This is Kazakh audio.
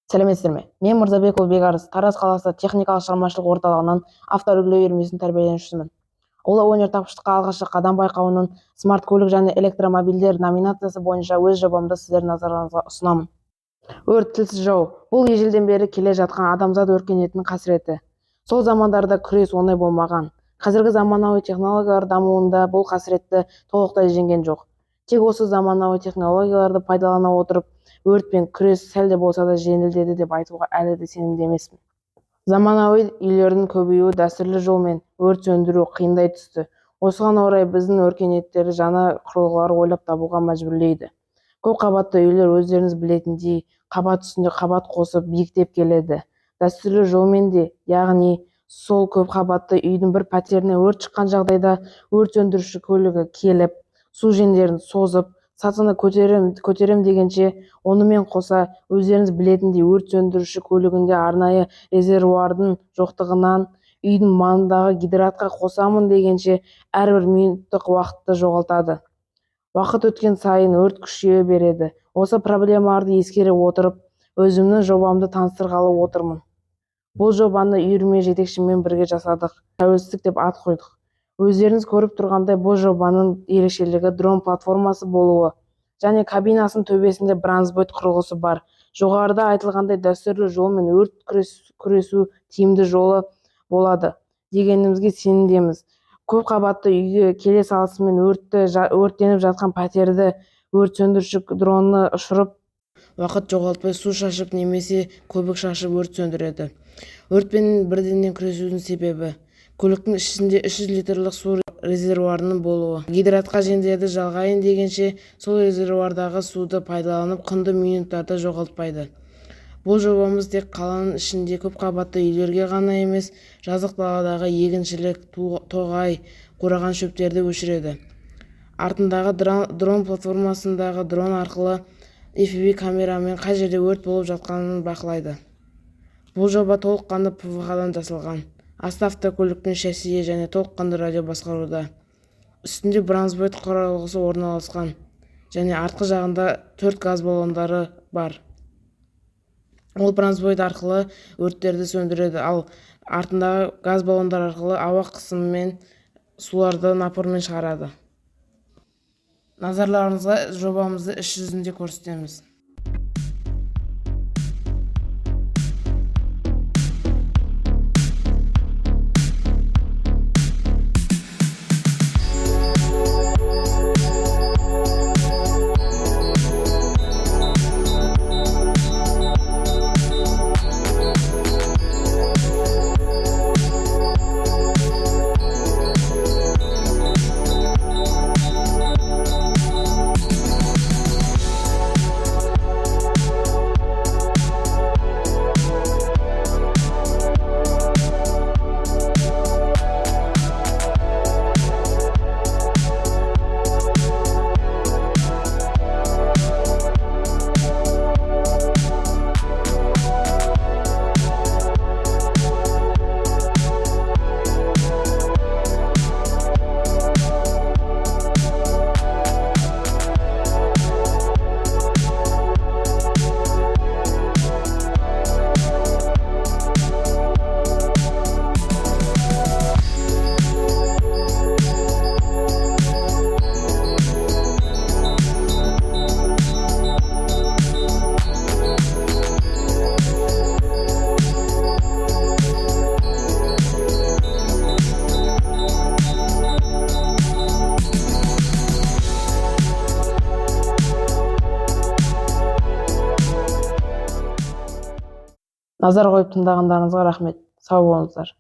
Сәлеметсіздер ме? Мен Мырзабекұлы Бекарыс, Тараз қаласы техникалық шығармашылық орталығынан автоүрлеу үйірмесінің тәрбиеленушісімін. Ұлы өнертапқыштыққа алғашқы қадам байқауының смарт-көлік және электромобильдер номинациясы бойынша өз жобамды сіздердің назарларыңызға ұсынамын. Өрт тілсіз жау. Бұл ежелден бері келе жатқан адамзат өркениетінің қасіреті. Сол замандарда күрес оңай болмаған. Қазіргі заманауи технологиялар дамуында бұл қасіретті толықтай жеңген жоқ. Тек осы заманауи технологияларды пайдалана отырып, өртпен күрес сәл де болса да жеңілдеді деп айтуға әлі де сенімді емеспін. Заманауи үйлердің көбеюі дәстүрлі жолмен өрт сөндіру қиындай түсті. Осыған орай біздің өркениеттері жаңа құрылғылар ойлап табуға мәжбүрлейді. Көп қабатты үйлер өздеріңіз білетіндей қабат үстінде қабат қосып биіктеп келеді. Дәстүрлі жолмен де, яғни сол көп қабатты үйдің бір пәтеріне өрт шыққан жағдайда өрт сөндіруші көлігі келіп, су жеңдерін созып, сатыны көтерем дегенше, онымен қоса өздеріңіз білетіндей өрт сөндіруші көлігінде арнайы резервуардың жоқтығынан үйдің маңындағы гидратқа қосамын дегенше әрбір минуттық уақытты жоғалтады. Уақыт өткен сайын өрт күшейе береді. Осы проблемаларды ескере отырып, өзімнің жобамды таныстырғалы отырмын. Бұл жобаны үйірме жетекшімен бірге жасадық. Тәуелсіздік деп ат қойдық. Өздеріңіз көріп тұрғандай, бұл жобаның ерекшелігі дрон платформасы болуы және кабинасының төбесінде бронзбойт құрылғысы бар. Жоғарыда айтылғандай дәстүрлі жолмен өрт күресу тиімді жолы болады дегенімізге сенімдеміз. Көп қабатты үйге келе салысымен өрттеніп жатқан пәтерді өрт сөндіруші дронны ұшырып, уақыт жоғалтпай су шашып немесе көбік шашып өрт сөндіреді. Өртпен бірден күресудің себебі көліктің ішінде 300 литрлік су резервуарының болуы. Гидратқа жеңдерді жалғайын дегенше сол резервуардағы суды пайдаланып құнды минуттарды жоғалтпайды. Бұл жобамыз тек қаланың ішінде көп қабатты үйлерге ғана емес, жазық даладағы егіншілік, тоғай, қураған шөптерді өшіреді. Артындағы дрон платформасындағы дрон арқылы FPV камерамен қай жерде өрт болып жатқанын бақылайды. Бұл жоба толыққанды ПВХ-дан жасалған. Асты автокөліктің шассиі және толыққанды радио басқаруда. Үстінде бронзбойт құрылғысы орналасқан және артқы жағында 4 газ баллондары бар. Ол бронзбойт арқылы өрттерді сөндіреді, ал артындағы газ баллондар арқылы ауа қысымымен суларды напормен шығарады. Назарларыңызға жобамызды іс жүзінде көрсетеміз. Назар қойып тыңдағандарыңызға рахмет. Сау болыңыздар.